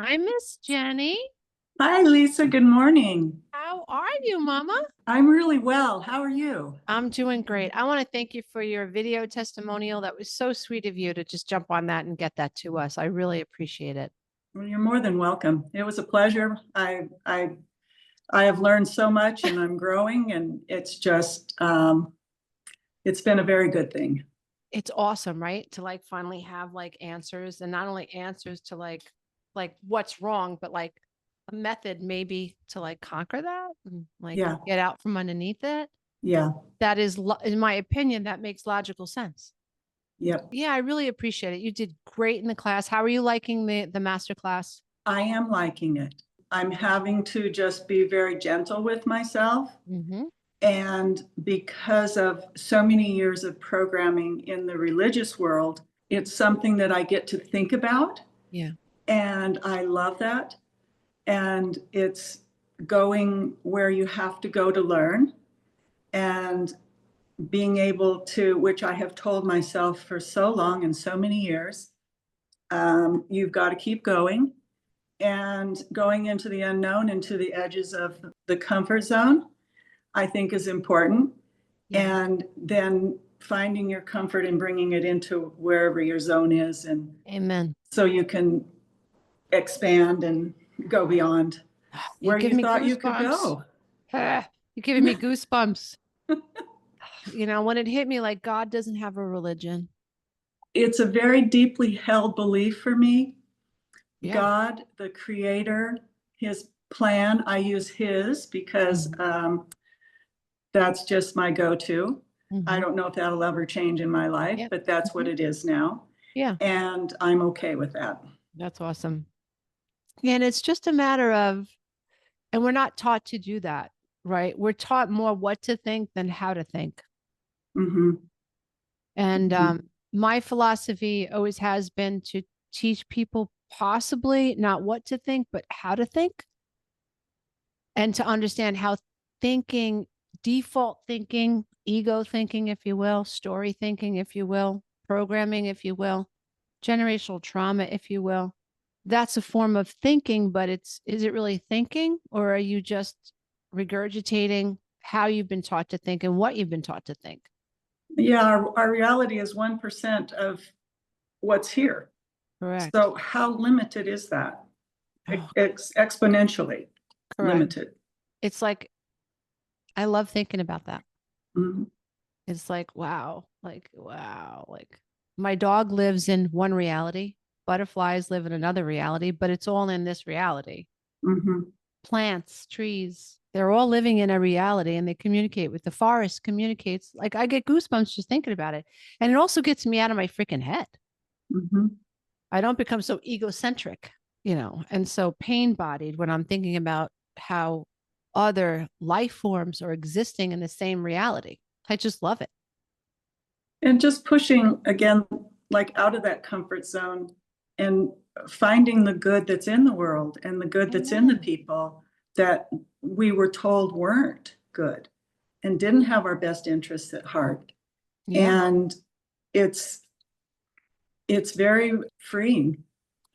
Hi, Miss Jenny. Hi, Lisa. Good morning. How are you, Mama? I'm really well. How are you? I'm doing great. I want to thank you for your video testimonial. That was so sweet of you to just jump on that and get that to us. I really appreciate it. Well, you're more than welcome. It was a pleasure. I have learned so much and I'm growing and it's been a very good thing. It's awesome, right? To like finally have like answers, and not only answers to like what's wrong, but like a method maybe to like conquer that and like Yeah, get out from underneath it. yeah, That is, in my opinion, that makes logical sense. yep. Yeah, I really appreciate it. You did great in the class. How are you liking the master class? I am liking it. I'm having to just be very gentle with myself. Mm-hmm. And because of so many years of programming in the religious world, it's something that I get to think about. Yeah. And I love that. And it's going where you have to go to learn and being able to, which I have told myself for so long and so many years, you've got to keep going and going into the unknown, into the edges of the comfort zone, I think is important. Yeah. And then finding your comfort and bringing it into wherever your zone is. And Amen. so you can expand and go beyond You where give you me thought you could goosebumps. go. Ah, you're giving me goosebumps. You know, when it hit me like God doesn't have a religion. It's a very deeply held belief for me. Yeah. God, the creator, his plan, I use his because Mhm. that's just my go-to. I Mhm. don't know if that'll ever change in my life, Yep. but that's what Mhm. it is now. Yeah, And I'm okay with that. that's awesome. And it's just a matter of, and we're not taught to do that, right? We're taught more what to think than how to think. Mm-hmm. And Mm-hmm. my philosophy always has been to teach people possibly not what to think, but how to think, and to understand how thinking, default thinking, ego thinking, if you will, story thinking, if you will, programming, if you will, generational trauma, if you will, that's a form of thinking, but is it really thinking, or are you just regurgitating how you've been taught to think and what you've been taught to think? Yeah, our reality is 1% of what's here. Correct. So how limited is that? Oh, Exponentially correct. limited. It's like, I love thinking about that. Mhm. It's like, wow, like my dog lives in one reality, butterflies live in another reality, but it's all in this reality. Mhm. Plants, trees, they're all living in a reality, and they communicate with the forest, communicates. Like, I get goosebumps just thinking about it. And it also gets me out of my freaking head. Mhm. I don't become so egocentric, and so pain bodied when I'm thinking about how other life forms are existing in the same reality. I just love it. And just pushing again, like out of that comfort zone and finding the good that's in the world and the good that's in the Amen. people that we were told weren't good and didn't have our best interests at heart. Yeah. And it's it's very freeing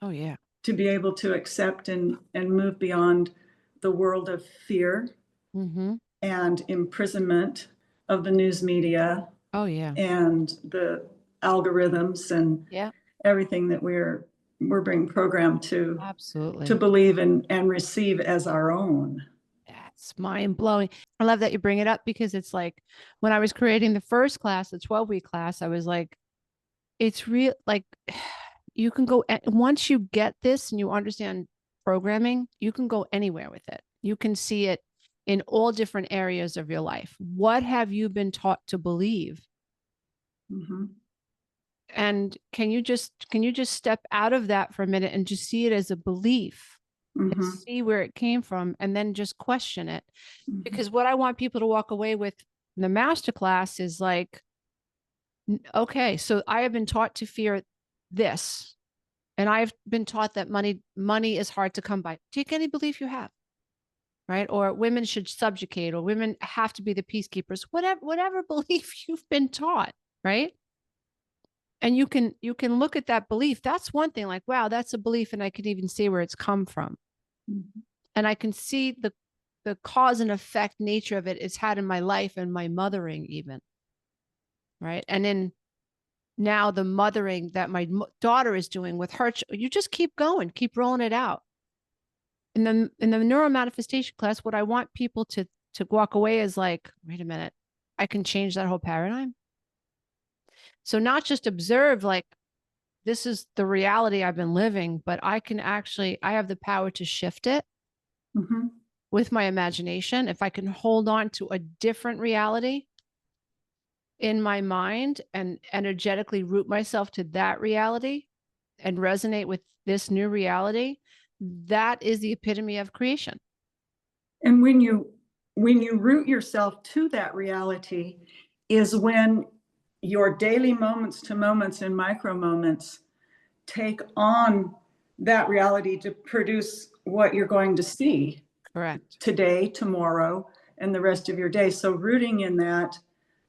Oh, yeah. to be able to accept and move beyond the world of fear Mm-hmm. and imprisonment of the news media Oh, yeah. and the algorithms and Yeah, everything that we're being programmed to absolutely. believe and receive as our own. That's mind blowing. I love that you bring it up, because it's like when I was creating the first class, the 12-week class, I was like, it's real. Like, you can go, once you get this and you understand programming, you can go anywhere with it. You can see it in all different areas of your life. What have you been taught to believe? Mhm. And can you just step out of that for a minute and just see it as a belief, and Mhm. see where it came from, and then just question it? Mhm. Because what I want people to walk away with in the master class is like, okay, so I have been taught to fear this, and I've been taught that money is hard to come by. Take any belief you have, right? Or women should subjugate, or women have to be the peacekeepers, whatever belief you've been taught, right? And you can look at that belief. That's one thing, like, wow, that's a belief, and I can even see where it's come from. Mhm. And I can see the cause and effect nature of it's had in my life and my mothering even. Right. And then now the mothering that my daughter is doing with her, you just keep going, keep rolling it out. In the neuro manifestation class, what I want people to walk away is like, wait a minute, I can change that whole paradigm. So not just observe like this is the reality I've been living, but I have the power to shift it Mhm. with my imagination. If I can hold on to a different reality in my mind and energetically root myself to that reality and resonate with this new reality, that is the epitome of creation. And when you root yourself to that reality is when your daily moments to moments and micro moments take on that reality to produce what you're going to see Correct. today, tomorrow, and the rest of your day. So rooting in that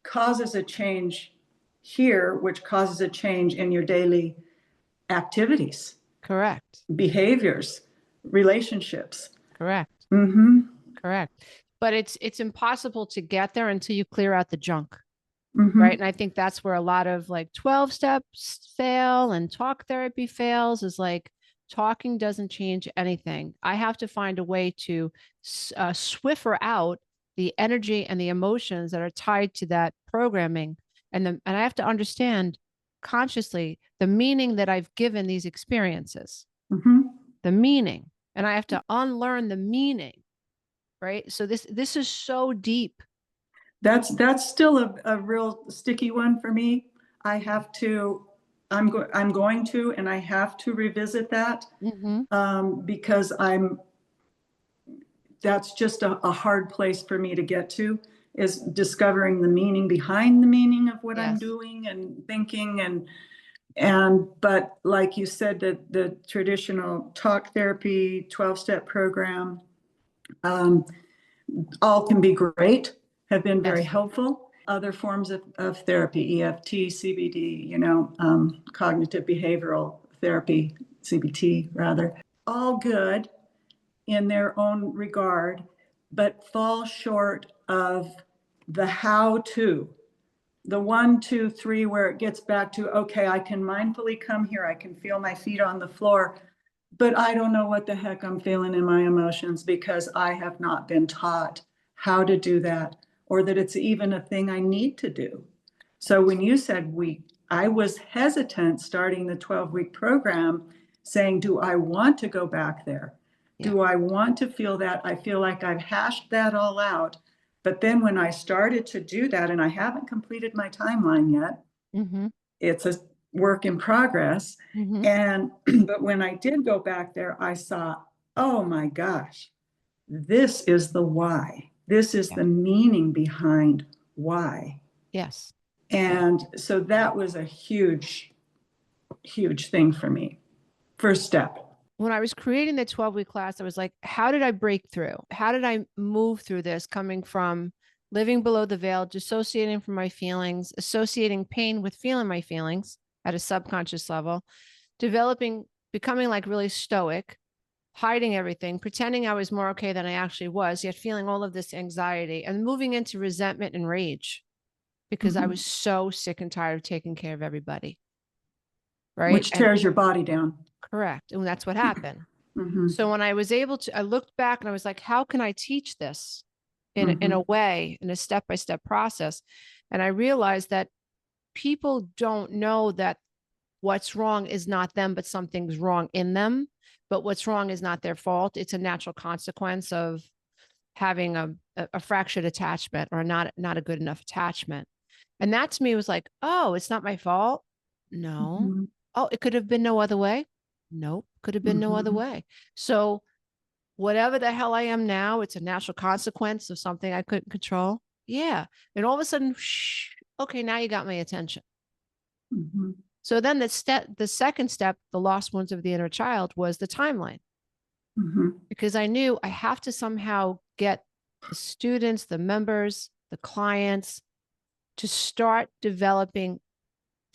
causes a change here, which causes a change in your daily activities, Correct. behaviors, relationships. Correct. Mm-hmm. Correct. But it's impossible to get there until you clear out the junk. Right. Mm-hmm. And I think that's where a lot of like 12 steps fail and talk therapy fails, is like talking doesn't change anything. I have to find a way to swiffer out the energy and the emotions that are tied to that programming. And I have to understand consciously the meaning that I've given these experiences, Mm-hmm. the meaning, and I have to unlearn the meaning. Right. So this is so deep. That's still a real sticky one for me. I have to, I'm going to, and I have to revisit that Mm-hmm. because that's just a hard place for me to get to, is discovering the meaning behind the meaning of what I'm Yes. doing and thinking. But like you said, the traditional talk therapy 12-step program, um, all can be great, have been very Yes. helpful. Other forms of therapy, EFT, CBD, cognitive behavioral therapy, CBT rather, all good in their own regard, but fall short of the how to, the 1, 2, 3, where it gets back to, okay, I can mindfully come here, I can feel my feet on the floor, but I don't know what the heck I'm feeling in my emotions because I have not been taught how to do that, or that it's even a thing I need to do. So when you said I was hesitant starting the 12-week program saying, do I want to go back there? Yeah. Do I want to feel that? I feel like I've hashed that all out. But then when I started to do that, and I haven't completed my timeline yet, Mm-hmm. it's a work in progress. Mm-hmm. And, but when I did go back there, I saw, oh my gosh, this is the why. This is Yeah. the meaning behind why. Yes. Yeah. And so that was a huge, huge thing for me. First step. When I was creating the 12-week class, I was like, how did I break through? How did I move through this, coming from living below the veil, dissociating from my feelings, associating pain with feeling my feelings at a subconscious level, becoming like really stoic, hiding everything, pretending I was more okay than I actually was, yet feeling all of this anxiety, and moving into resentment and rage because I Mhm. was so sick and tired of taking care of everybody. Right. Which And tears your body down. correct. And that's what happened. Mm-hmm. So when I was able to, I looked back and I was like, how can I teach this in Mm-hmm. a way, in a step-by-step process? And I realized that people don't know that what's wrong is not them, but something's wrong in them. But what's wrong is not their fault. It's a natural consequence of having a fractured attachment, or not a good enough attachment. And that to me was like, oh, it's not my fault. No. Mm-hmm. Oh, it could have been no other way. Nope. Could have been no other Mm-hmm. way. So whatever the hell I am now, it's a natural consequence of something I couldn't control. Yeah. And all of a sudden, okay, now you got my attention. Mm-hmm. So then the second step, the lost wounds of the inner child, was the timeline, Mm-hmm. because I knew I have to somehow get the students, the members, the clients to start developing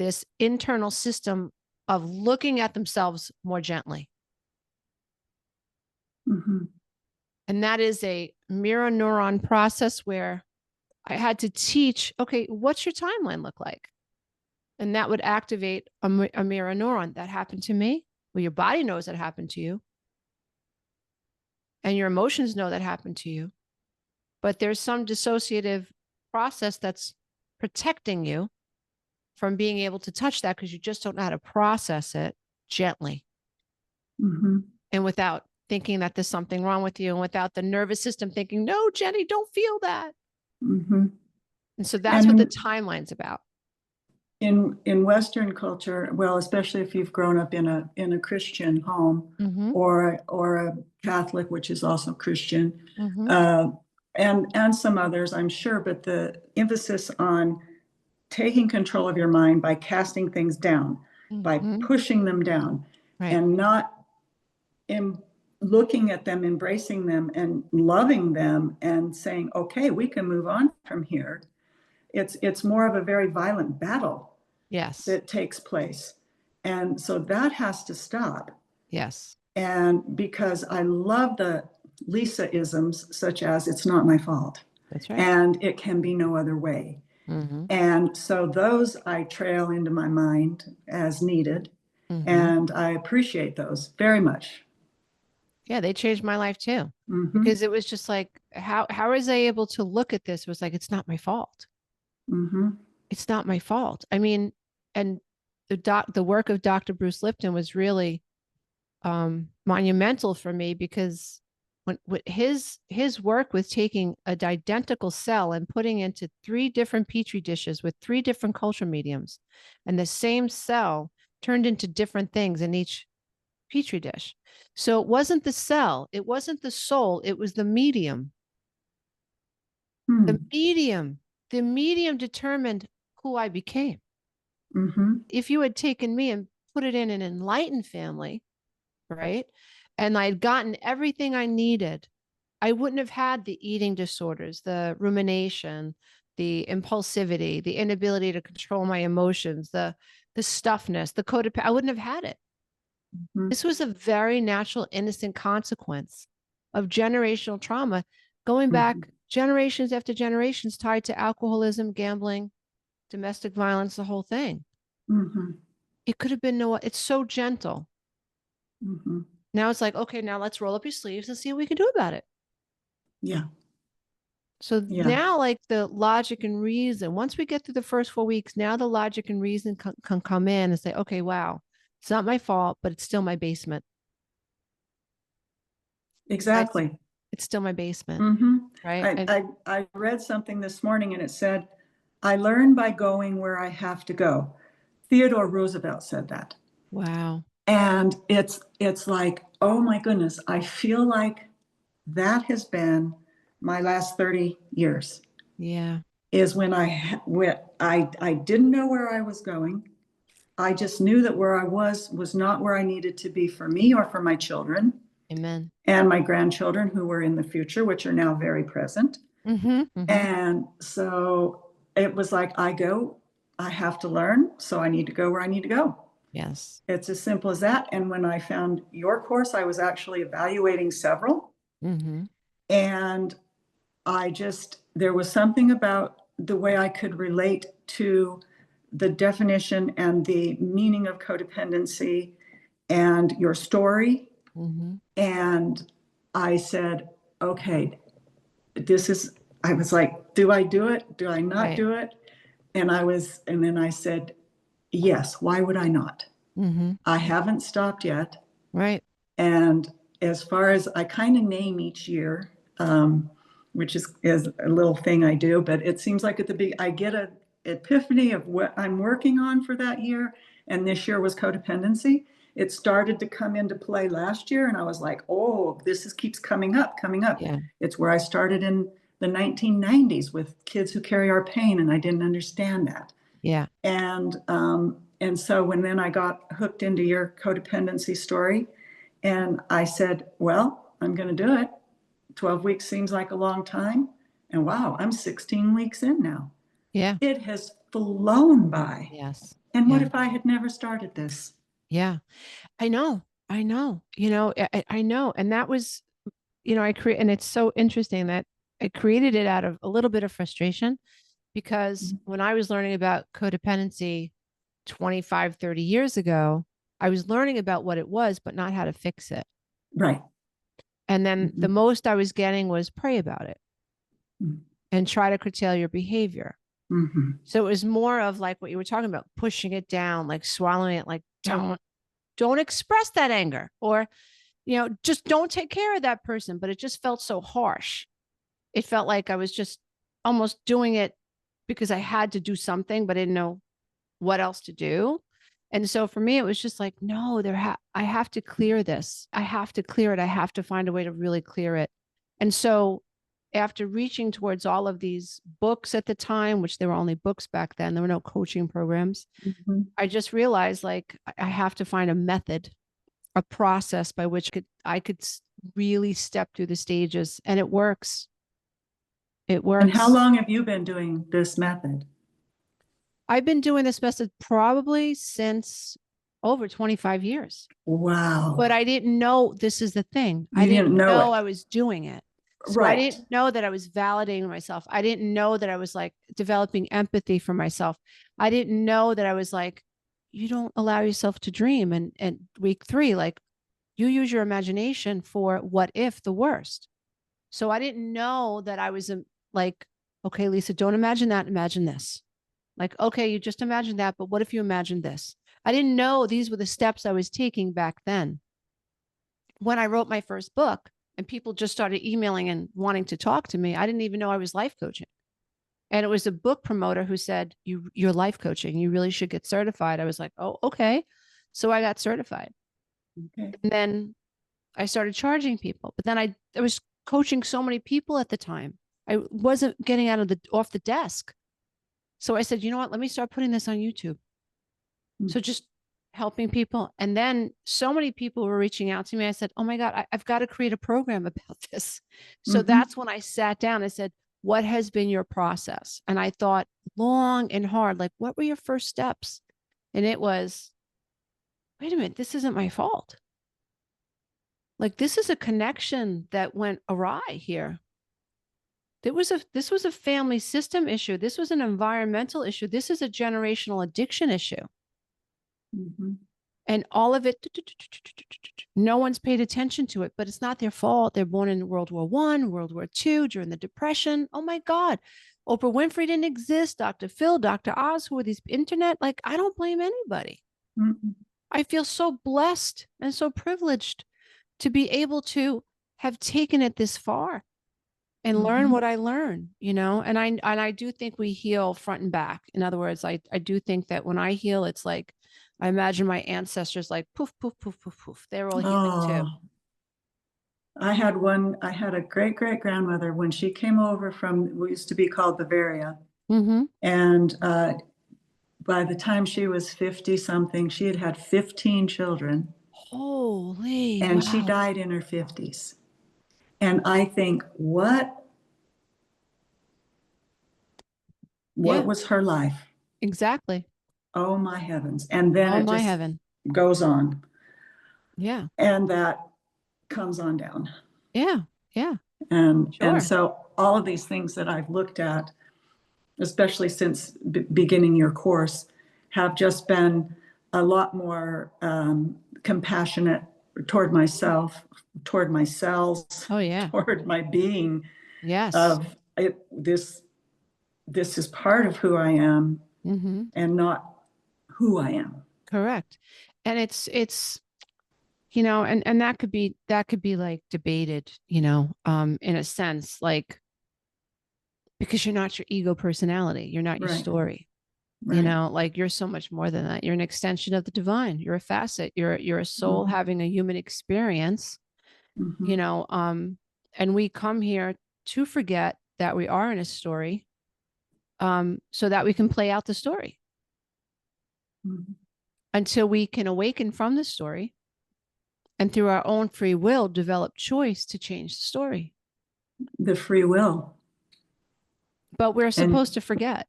this internal system of looking at themselves more gently. Mm-hmm. And that is a mirror neuron process where I had to teach, okay, what's your timeline look like? And that would activate a mirror neuron. That happened to me. Well, your body knows that happened to you. And your emotions know that happened to you. But there's some dissociative process that's protecting you from being able to touch that because you just don't know how to process it gently. Mm-hmm. And without thinking that there's something wrong with you, and without the nervous system thinking, no, Jenny, don't feel that. Mm-hmm. And so that's And what the timeline's about. in Western culture, well, especially if you've grown up in a Christian home, Mm-hmm. or a Catholic, which is also Christian, Mm-hmm. and some others, I'm sure, but the emphasis on taking control of your mind by casting things down, by Mm-hmm. pushing them down, Right. and not looking at them, embracing them, and loving them, and saying, okay, we can move on from here. It's more of a very violent battle Yes. that takes place. And so that has to stop. Yes. And because I love the Lisa-isms, such as it's not my fault. That's right. And it can be no other way. Mm-hmm. And so those I trail into my mind as needed. Mm-hmm. And I appreciate those very much. Yeah, they changed my life too. Mm-hmm. Because it was just like, how was I able to look at this? It was like, it's not my fault. Mm-hmm. It's not my fault. I mean, and the work of Dr. Bruce Lipton was really monumental for me, because when his work with taking an identical cell and putting into 3 different petri dishes with 3 different culture mediums, and the same cell turned into different things in each petri dish. So it wasn't the cell, it wasn't the soul, it was the medium. The medium determined who I became. Mm-hmm. If you had taken me and put it in an enlightened family, right, and I'd gotten everything I needed, I wouldn't have had the eating disorders, the rumination, the impulsivity, the inability to control my emotions, the stuffness, the codependency. I wouldn't have had it. Mm-hmm. This was a very natural, innocent consequence of generational trauma, going back generations after generations, tied to alcoholism, gambling, domestic violence, the whole thing. Mm-hmm. It could have been it's so gentle. Mm-hmm. Now it's like, okay, now let's roll up your sleeves and see what we can do about it. Yeah. So Yeah. now, like, the logic and reason, once we get through the first 4 weeks, now the logic and reason can come in and say, okay, wow, it's not my fault, but it's still my basement. Exactly. It's still my basement. Mm-hmm. Right. I read something this morning and it said, I learn by going where I have to go. Theodore Roosevelt said that. Wow. And it's like, oh my goodness, I feel like that has been my last 30 years. Yeah. Is when I didn't know where I was going. I just knew that where I was not where I needed to be for me or for my children. Amen. And my grandchildren who were in the future, which are now very present. Mm-hmm. Mm-hmm. And so it was like, I have to learn, so I need to go where I need to go. Yes. It's as simple as that. And when I found your course, I was actually evaluating several. Mm-hmm. And there was something about the way I could relate to the definition and the meaning of codependency and your story. Mm-hmm. And I said, okay, I was like, do I do it? Do I not do it? And then I said, yes, why would I not? Mm-hmm. I haven't stopped yet. Right. And as far as I kind of name each year, which is a little thing I do, but it seems like I get an epiphany of what I'm working on for that year. And this year was codependency. It started to come into play last year. And I was like, oh, keeps coming up. Yeah. It's where I started in the 1990s with kids who carry our pain. And I didn't understand that. Yeah. And so when I got hooked into your codependency story, and I said, well, I'm going to do it. 12 weeks seems like a long time. And wow, I'm 16 weeks in now. Yeah. It has flown by. Yes. And what Yeah. if I had never started this? Yeah. I know. I know. I know. And that was, I create, and it's so interesting that I created it out of a little bit of frustration because when I was learning about codependency 25, 30 years ago, I was learning about what it was, but not how to fix it. Right. And then the Mhm. most I was getting was pray about it Mhm. and try to curtail your behavior. Mhm. So it was more of like what you were talking about, pushing it down, like swallowing it, like don't express that anger, or just don't take care of that person. But it just felt so harsh. It felt like I was just almost doing it because I had to do something, but I didn't know what else to do. And so for me, it was just like, no, I have to clear this. I have to clear it. I have to find a way to really clear it. And so after reaching towards all of these books at the time, which there were only books back then, there were no coaching programs. Mhm. I just realized like I have to find a method, a process by which I could really step through the stages, and it works. It And how works. long have you been doing this method? I've been doing this method probably since over 25 years. But Wow. I didn't know, this is the thing. I You didn't didn't know know it. I was doing it. So I Right. didn't know that I was validating myself. I didn't know that I was like developing empathy for myself. I didn't know that I was like, you don't allow yourself to dream. And week 3, like you use your imagination for what if the worst. So I didn't know that I was like, okay, Lisa, don't imagine that. Imagine this. Like, okay, you just imagine that, but what if you imagine this? I didn't know these were the steps I was taking back then. When I wrote my first book and people just started emailing and wanting to talk to me, I didn't even know I was life coaching. And it was a book promoter who said, you're life coaching. You really should get certified. I was like, oh, okay. So I got certified. Okay. And then I started charging people. But then I was coaching so many people at the time. I wasn't getting out of the off the desk. So I said, you know what? Let me start putting this on YouTube. Mm. So just helping people. And then so many people were reaching out to me. I said, oh my God, I've got to create a program about this. So Mhm. that's when I sat down and said, what has been your process? And I thought long and hard, like, what were your first steps? And it was, wait a minute, this isn't my fault. Like, this is a connection that went awry here. This was a family system issue. This was an environmental issue. This is a generational addiction issue. Mhm. And all of it, no one's paid attention to it, but it's not their fault. They're born in World War I, World War II, during the Depression. Oh my God. Oprah Winfrey didn't exist. Dr. Phil, Dr. Oz, who are these internet? Like, I don't blame anybody. Mhm. I feel so blessed and so privileged to be able to have taken it this far and learn Mhm. what I learn, and I do think we heal front and back. In other words, I do think that when I heal, it's like I imagine my ancestors like poof, poof, poof, poof, poof. They're all healing too. Oh, I had a great great grandmother when she came over from what used to be called Bavaria. Mm-hmm. And by the time she was 50 something, she had had 15 children Holy, and she wow. died in her 50s. And I think, what Yeah, was her life? exactly. Oh my heavens. And then Oh it my just heaven. goes on. Yeah. And that comes on down. Yeah. Yeah. And Sure. so all of these things that I've looked at, especially since beginning your course, have just been a lot more compassionate toward myself, toward my cells, Oh yeah. toward my being. Yes. Of it, this is part of who I am, Mm-hmm. and not who I am. Correct. And it's and that could be like debated, in a sense, like because you're not your ego personality, you're not your Right, story. right. Like you're so much more than that. You're an extension of the divine. You're a facet. You're a soul Mm-hmm. having a human experience, Mm-hmm. you know, um, and we come here to forget that we are in a story, so that we can play out the story Mm-hmm. until we can awaken from the story and through our own free will develop choice to change the story. The free will. But we're And supposed to forget,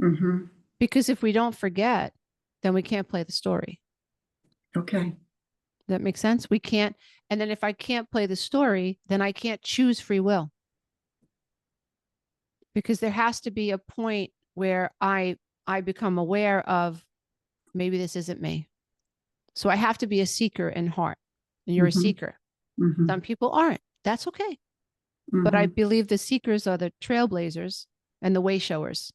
mm-hmm. because if we don't forget, then we can't play the story. Okay. Does that make sense? We can't. And then if I can't play the story, then I can't choose free will, because there has to be a point where I become aware of, maybe this isn't me. So I have to be a seeker in heart. And you're a Mm-hmm. seeker. Mm-hmm. Some people aren't. That's okay. But I Mm-hmm. believe the seekers are the trailblazers and the way showers.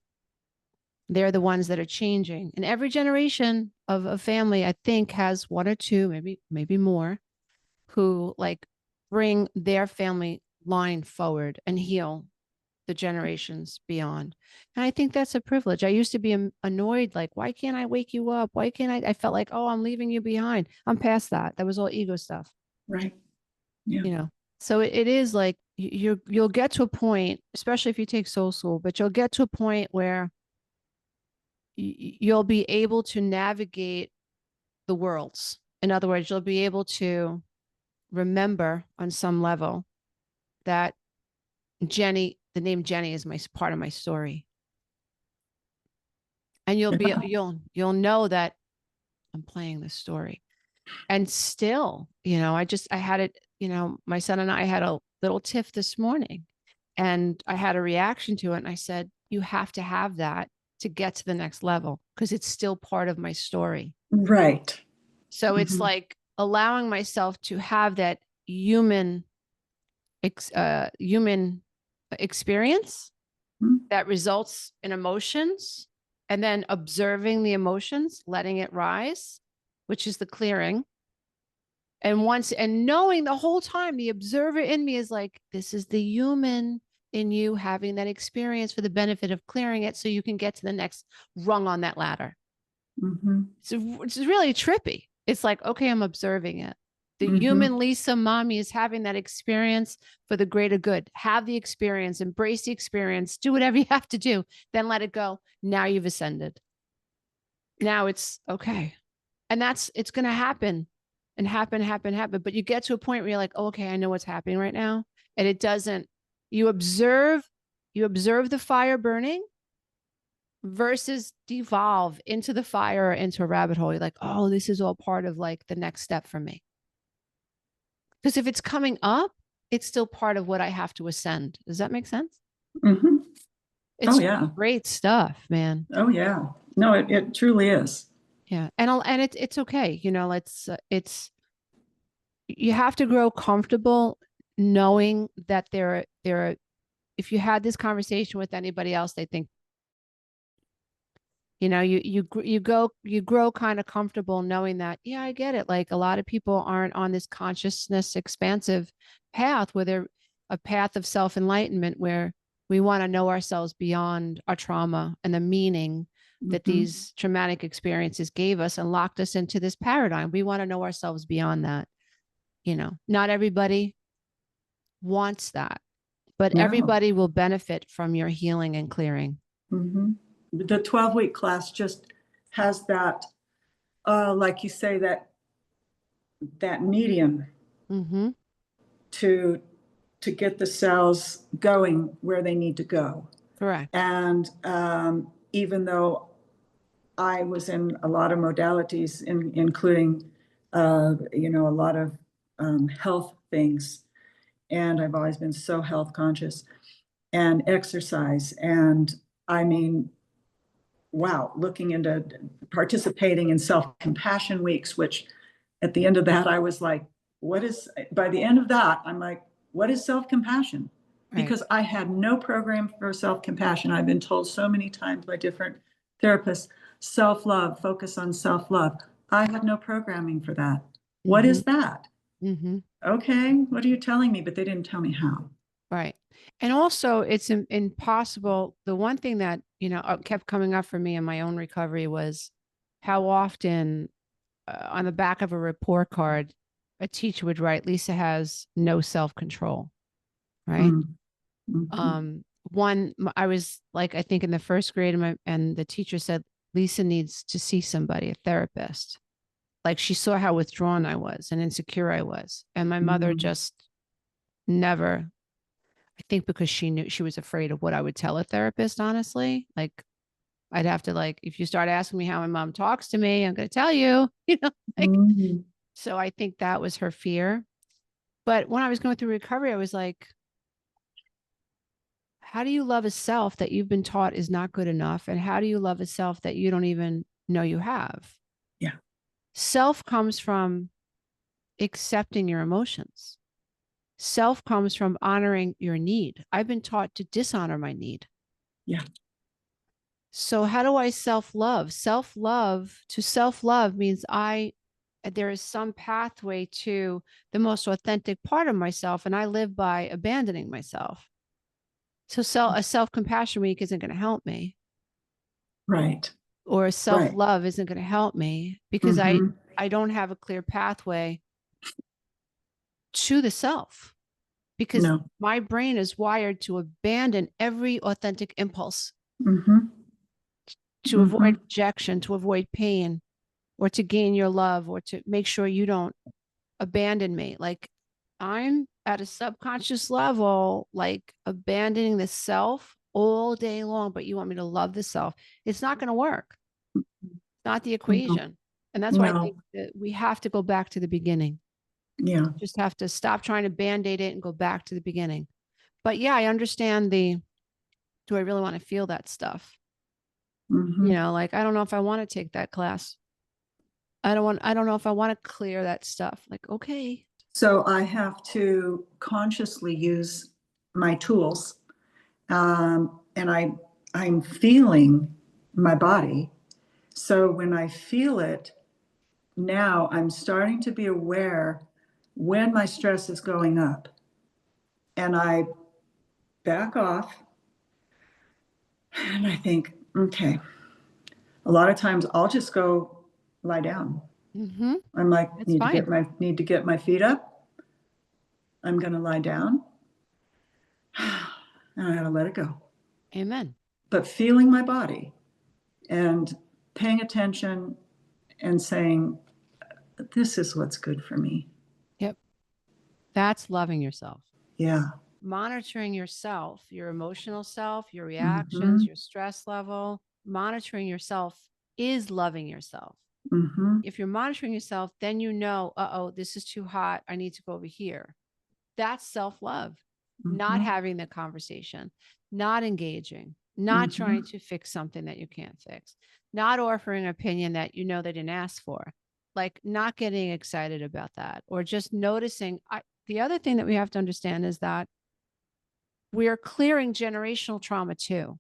They're the ones that are changing. And every generation of a family, I think, has one or two, maybe more, who like bring their family line forward and heal the generations beyond. And I think that's a privilege. I used to be annoyed, like, why can't I wake you up? Why can't I? I felt like, oh, I'm leaving you behind. I'm past that. That was all ego stuff, Right. Yeah. you know. So it is like you'll get to a point, especially if you take soul school, but you'll get to a point where you'll be able to navigate the worlds. In other words, you'll be able to remember on some level that Jenny, the name Jenny is my part of my story. And you'll know that I'm playing this story. And still, I had it, my son and I had a little tiff this morning, and I had a reaction to it. And I said, you have to have that to get to the next level, because it's still part of my story. Right. So it's Mm-hmm. like allowing myself to have that human experience that results in emotions, and then observing the emotions, letting it rise, which is the clearing. And knowing the whole time, the observer in me is like, this is the human in you having that experience for the benefit of clearing it so you can get to the next rung on that ladder. Mm-hmm. It's really trippy. It's like, okay, I'm observing it. The Mm-hmm. human Lisa mommy is having that experience for the greater good. Have the experience, embrace the experience, do whatever you have to do, then let it go. Now you've ascended. Now it's okay. And it's going to happen and happen. But you get to a point where you're like, oh, okay, I know what's happening right now. And it doesn't, you observe the fire burning versus devolve into the fire or into a rabbit hole. You're like, oh, this is all part of like the next step for me. Because if it's coming up, it's still part of what I have to ascend. Does that make sense? Mm-hmm. Oh, It's yeah. great stuff, man. Oh, yeah. No, it truly is. Yeah. And it's okay. It's you have to grow comfortable knowing that there are, if you had this conversation with anybody else, they think, you grow kind of comfortable knowing that, yeah, I get it. Like a lot of people aren't on this consciousness expansive path where they're a path of self-enlightenment where we want to know ourselves beyond our trauma and the meaning that Mm-hmm. these traumatic experiences gave us and locked us into this paradigm. We want to know ourselves beyond that. Not everybody wants that, but No. everybody will benefit from your healing and clearing. Mm-hmm. The 12-week class just has that, like you say, that medium Mm-hmm. to get the cells going where they need to go. Correct. And even though I was in a lot of modalities, including, a lot of health things, and I've always been so health conscious and exercise. And I mean, wow, looking into participating in self-compassion weeks, which at the end of that, I was like, by the end of that, I'm like, what is self-compassion? Right. Because I had no program for self-compassion. I've been told so many times by different therapists, self-love, focus on self-love. I had no programming for that. What Mm-hmm. is that? Mm-hmm. Okay, what are you telling me? But they didn't tell me how. Right. And also, it's impossible. The one thing that, kept coming up for me in my own recovery was how often on the back of a report card, a teacher would write, Lisa has no self-control. Right. Mm, mhm, I was like, I think in the first grade, and the teacher said, Lisa needs to see somebody, a therapist. Like she saw how withdrawn I was and insecure I was. And my mother mm, just never, I think because she knew, she was afraid of what I would tell a therapist, honestly. Like I'd have to like, if you start asking me how my mom talks to me, I'm going to tell you, like, Mm. so I think that was her fear. But when I was going through recovery, I was like, how do you love a self that you've been taught is not good enough? And how do you love a self that you don't even know you have? Yeah. Self comes from accepting your emotions. Self comes from honoring your need. I've been taught to dishonor my need. Yeah. So how do I self-love? Self-love means there is some pathway to the most authentic part of myself, and I live by abandoning myself. So a self-compassion week isn't going to help me, Right. or a Right. self-love isn't going to help me because Mm-hmm. I don't have a clear pathway to the self, because No. my brain is wired to abandon every authentic impulse, Mm-hmm. to Mm-hmm. avoid rejection, to avoid pain, or to gain your love, or to make sure you don't abandon me. Like, I'm at a subconscious level, like abandoning the self all day long, but you want me to love the self. It's not going to work. It's not the No. equation. And that's why I think No. that we have to go back to the beginning. Yeah. Just have to stop trying to band-aid it and go back to the beginning. But yeah, I understand do I really want to feel that stuff? Mm-hmm. Like, I don't know if I want to take that class. I don't know if I want to clear that stuff. Like, okay. So I have to consciously use my tools, and I'm feeling my body. So when I feel it now, I'm starting to be aware when my stress is going up, and I back off and I think, okay. A lot of times I'll just go lie down. Mm-hmm. I'm like, It's fine. need to get my feet up. I'm gonna lie down and I gotta let it go. Amen. But feeling my body and paying attention and saying, this is what's good for me. Yep. That's loving yourself. Yeah. Monitoring yourself, your emotional self, your Mm-hmm. reactions, your stress level, monitoring yourself is loving yourself. Mm-hmm. If you're monitoring yourself, then you know, uh-oh, this is too hot. I need to go over here. That's self-love. Not Mm-hmm. having the conversation, not engaging, not Mm-hmm. trying to fix something that you can't fix, not offering an opinion that you know they didn't ask for, like not getting excited about that, or just noticing. The other thing that we have to understand is that we are clearing generational trauma too.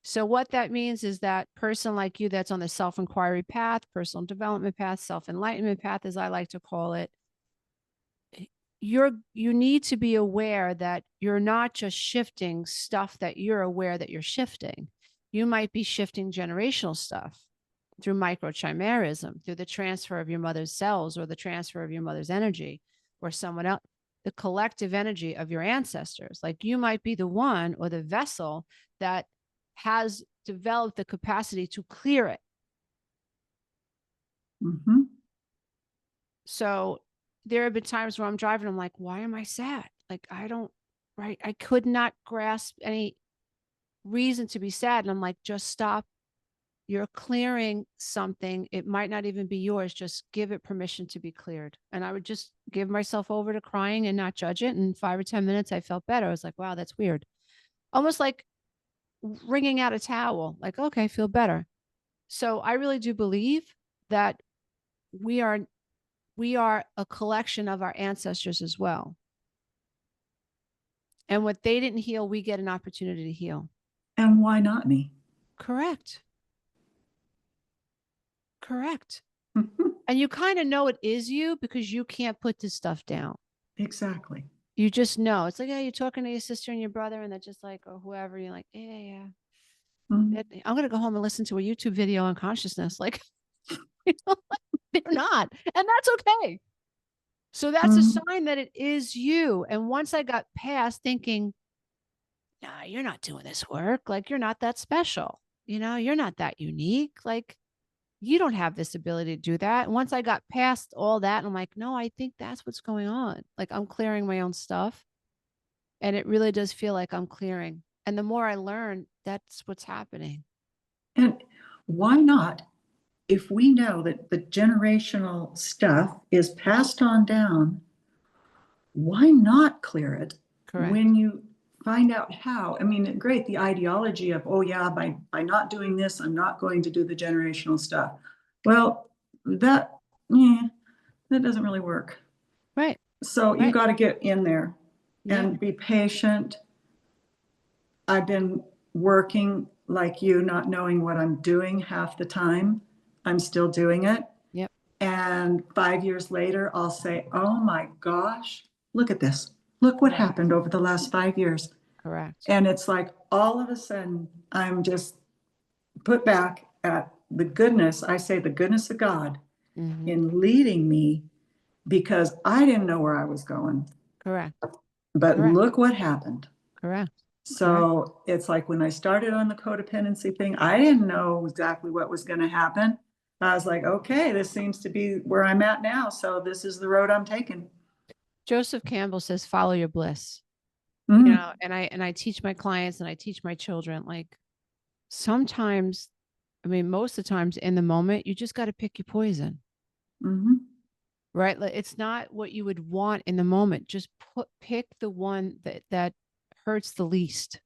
So what that means is that person like you that's on the self-inquiry path, personal development path, self-enlightenment path, as I like to call it, you need to be aware that you're not just shifting stuff that you're aware that you're shifting. You might be shifting generational stuff through microchimerism, through the transfer of your mother's cells or the transfer of your mother's energy or someone else, the collective energy of your ancestors. Like, you might be the one or the vessel that has developed the capacity to clear it. Mm-hmm. So there have been times where I'm driving, I'm like, why am I sad? Like, I don't, right? I could not grasp any reason to be sad. And I'm like, just stop. You're clearing something. It might not even be yours. Just give it permission to be cleared. And I would just give myself over to crying and not judge it. And 5 or 10 minutes, I felt better. I was like, wow, that's weird. Almost like wringing out a towel. Like, okay, I feel better. So I really do believe that we are we are a collection of our ancestors as well. And what they didn't heal, we get an opportunity to heal. And why not me? Correct. Correct. And you kind of know it is you because you can't put this stuff down. Exactly. You just know. It's like, yeah, you're talking to your sister and your brother, and they're just like, or whoever. You're like, yeah. Mm-hmm. I'm going to go home and listen to a YouTube video on consciousness. Like, they're not. And that's okay. So that's a Mm-hmm. sign that it is you. And once I got past thinking, nah, you're not doing this work. Like, you're not that special. You're not that unique. Like, you don't have this ability to do that. And once I got past all that, I'm like, no, I think that's what's going on. Like, I'm clearing my own stuff. And it really does feel like I'm clearing. And the more I learn, that's what's happening. And why not? If we know that the generational stuff is passed on down, why not clear it when Correct. you find out how? I mean, great, the ideology of, oh yeah, by not doing this, I'm not going to do the generational stuff. Well, that, yeah, that doesn't really work. Right. So you Right. got to get in there Yep. and be patient. I've been working like you, not knowing what I'm doing half the time. I'm still doing it. Yep. And 5 years later, I'll say, oh my gosh, look at this. Look what Correct. happened over the last 5 years. Correct. And it's like all of a sudden, I'm just put back at the goodness, I say the goodness of God Mm-hmm. in leading me because I didn't know where I was going. Correct. But Correct. look what happened. Correct. Correct. So it's like when I started on the codependency thing, I didn't know exactly what was going to happen. I was like, okay, this seems to be where I'm at now. So this is the road I'm taking. Joseph Campbell says, follow your bliss. You Mm, know, and I teach my clients and I teach my children, like, sometimes, I mean, most of the times in the moment, you just got to pick your poison, mhm, right? Like, it's not what you would want in the moment. Just pick the one that hurts the least,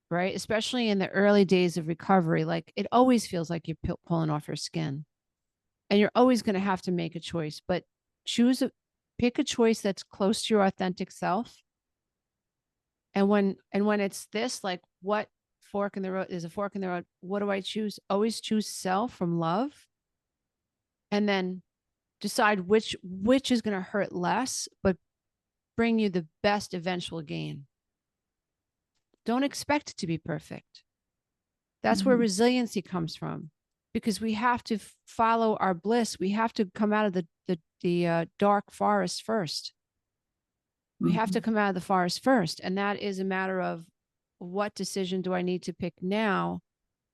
right? Especially in the early days of recovery. Like, it always feels like you're pulling off your skin, and you're always going to have to make a choice, but pick a choice that's close to your authentic self. And when it's this, like, what fork in the road is a fork in the road? What do I choose? Always choose self from love, and then decide which is going to hurt less, but bring you the best eventual gain. Don't expect it to be perfect. That's where mhm, resiliency comes from, because we have to follow our bliss. We have to come out of the dark forest first. We have to mhm, come out of the forest first, and that is a matter of, what decision do I need to pick now?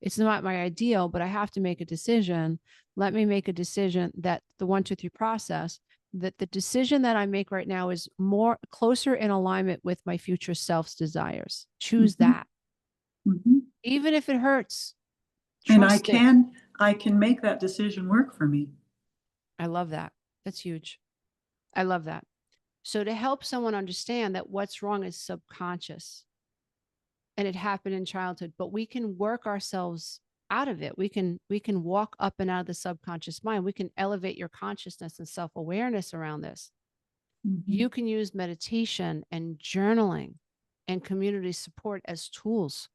It's not my ideal, but I have to make a decision. Let me make a decision that the 1, 2, 3 process, that the decision that I make right now is more closer in alignment with my future self's desires. Choose mhm, that. mhm. Even if it hurts, And trust it. I can make that decision work for me. I love that. That's huge. I love that. So to help someone understand that what's wrong is subconscious and it happened in childhood, but we can work ourselves out of it. We can walk up and out of the subconscious mind. We can elevate your consciousness and self-awareness around this. Mhm, You can use meditation and journaling and community support as tools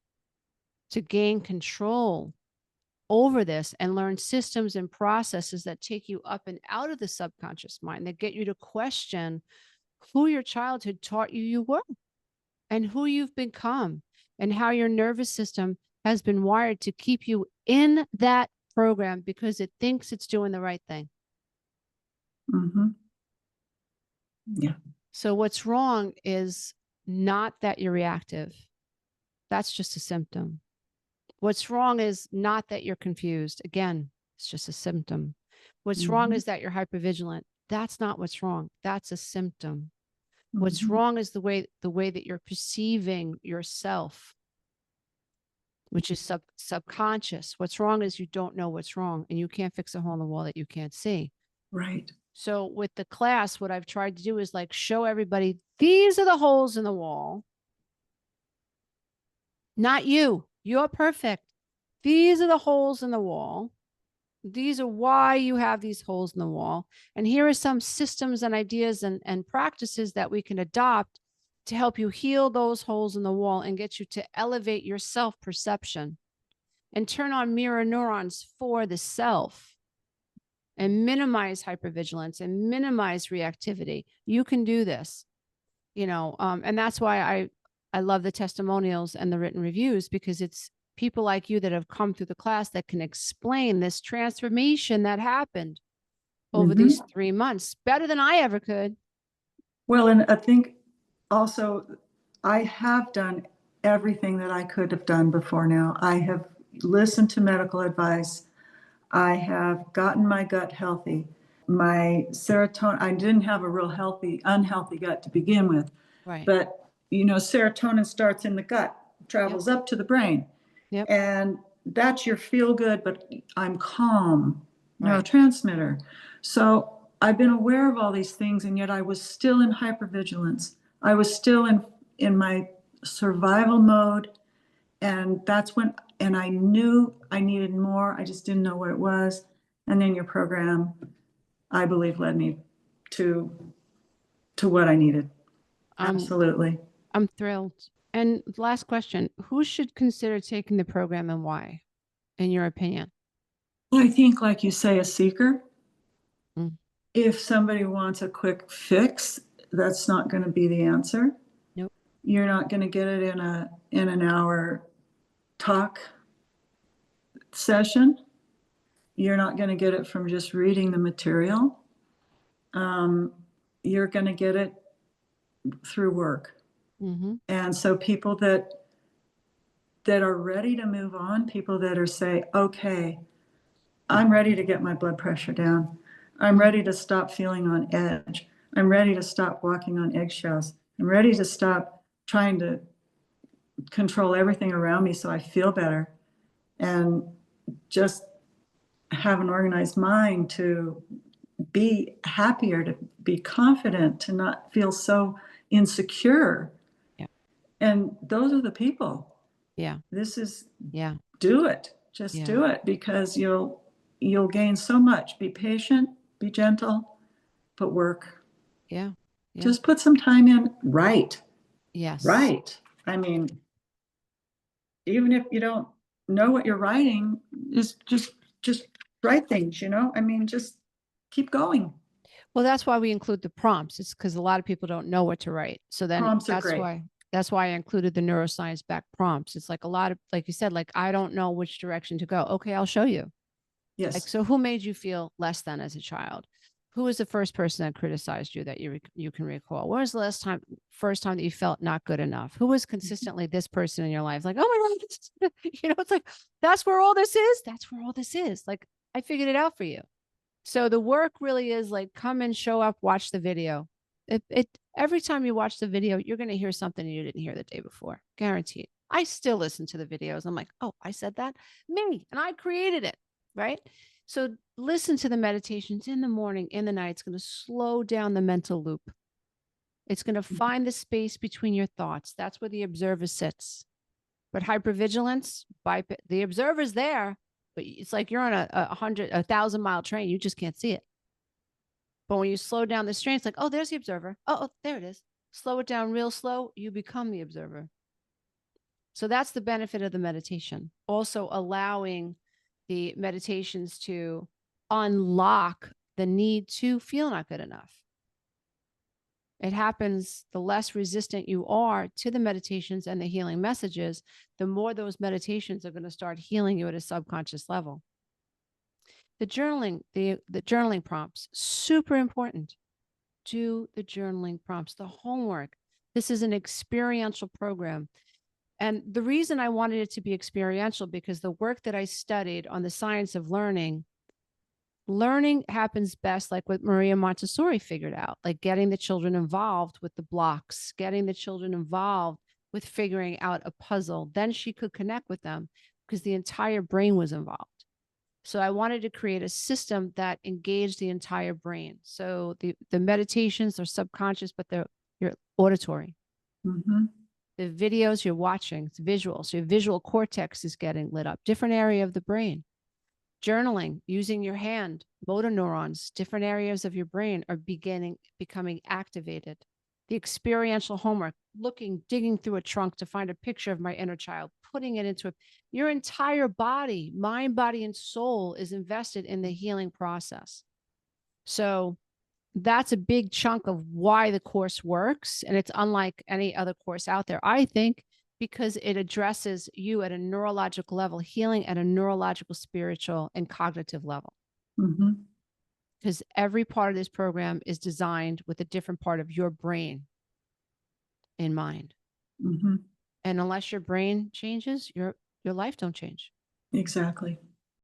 to gain control over this and learn systems and processes that take you up and out of the subconscious mind, that get you to question who your childhood taught you were, and who you've become, and how your nervous system has been wired to keep you in that program because it thinks it's doing the right thing. mhm. Yeah. So, what's wrong is not that you're reactive, that's just a symptom. What's wrong is not that you're confused. Again, it's just a symptom. What's wrong Mhm, is that you're hypervigilant. That's not what's wrong. That's a symptom. What's mhm, wrong is the way that you're perceiving yourself, which is subconscious. What's wrong is you don't know what's wrong, and you can't fix a hole in the wall that you can't see. right. So with the class, what I've tried to do is, like, show everybody, these are the holes in the wall, not you. You're perfect. These are the holes in the wall. These are why you have these holes in the wall. And here are some systems and ideas and practices that we can adopt to help you heal those holes in the wall and get you to elevate your self perception and turn on mirror neurons for the self and minimize hypervigilance and minimize reactivity. You can do this, and that's why I love the testimonials and the written reviews, because it's people like you that have come through the class that can explain this transformation that happened over Mhm. these 3 months better than I ever could. Well, and I think also I have done everything that I could have done before now. I have listened to medical advice. I have gotten my gut healthy. My serotonin, I didn't have a real unhealthy gut to begin with, Right. but serotonin starts in the gut, Yep. travels up to the brain. Yep. And that's your feel good, but I'm calm Right. neurotransmitter. So I've been aware of all these things, and yet I was still in hypervigilance. I was still in my survival mode. And that's when, and I knew I needed more. I just didn't know what it was. And then your program, I believe, led me to what I needed. Um, Absolutely. I'm thrilled. And last question, who should consider taking the program and why, in your opinion? I think, like you say, a seeker. Mm. If somebody wants a quick fix, that's not going to be the answer. Nope. You're not going to get it in an hour talk session. You're not going to get it from just reading the material. You're going to get it through work. Mm-hmm. And so people that are ready to move on, people that are say, okay, I'm ready to get my blood pressure down. I'm ready to stop feeling on edge. I'm ready to stop walking on eggshells. I'm ready to stop trying to control everything around me so I feel better and just have an organized mind to be happier, to be confident, to not feel so insecure. Yeah. And those are the people. Yeah. This is, Yeah. do it. Just Yeah. do it, because you'll gain so much. Be patient, be gentle, but work. Yeah. Yeah. Just put some time in. Write. Yes. Write. I mean, even if you don't know what you're writing, is just write things, I mean, just keep going. Well, that's why we include the prompts. It's because a lot of people don't know what to write. So then Prompts are great. that's why I included the neuroscience backed prompts. It's like a lot of, like you said, like, I don't know which direction to go. Okay, I'll show you. Like, Yes. so who made you feel less than as a child? Who was the first person that criticized you that you can recall? When was the first time that you felt not good enough? Who was consistently this person in your life? Like, oh my God, it's like, that's where all this is. That's where all this is. Like, I figured it out for you. So the work really is like, come and show up, watch the video. It every time you watch the video, you're going to hear something you didn't hear the day before. Guaranteed. I still listen to the videos. I'm like, oh, I said that? Me. And I created it. Right. So listen to the meditations in the morning, in the night. It's going to slow down the mental loop. It's going to find the space between your thoughts. That's where the observer sits. But hypervigilance, the observer's there, but it's like you're on a 1,000-mile train. You just can't see it. But when you slow down the train, it's like, oh, there's the observer. Oh, there it is. Slow it down real slow. You become the observer. So that's the benefit of the meditation. Also allowing the meditations to unlock the need to feel not good enough. It happens, the less resistant you are to the meditations and the healing messages, the more those meditations are going to start healing you at a subconscious level. The journaling prompts, super important. Do the journaling prompts, the homework. This is an experiential program. And the reason I wanted it to be experiential, because the work that I studied on the science of learning happens best like what Maria Montessori figured out, like getting the children involved with the blocks, getting the children involved with figuring out a puzzle. Then she could connect with them because the entire brain was involved. So I wanted to create a system that engaged the entire brain. So the meditations are subconscious, but you're auditory. Mm-hmm. The videos you're watching, it's visual. So your visual cortex is getting lit up, different area of the brain. Journaling, using your hand, motor neurons, different areas of your brain are becoming activated. The experiential homework, digging through a trunk to find a picture of my inner child, putting it into your entire body, mind, body, and soul is invested in the healing process. So that's a big chunk of why the course works. And it's unlike any other course out there, I think, because it addresses you at a neurological level, healing at a neurological, spiritual, and cognitive level. Mm-hmm. Because every part of this program is designed with a different part of your brain in mind. Mm-hmm. And unless your brain changes, your life don't change. Exactly.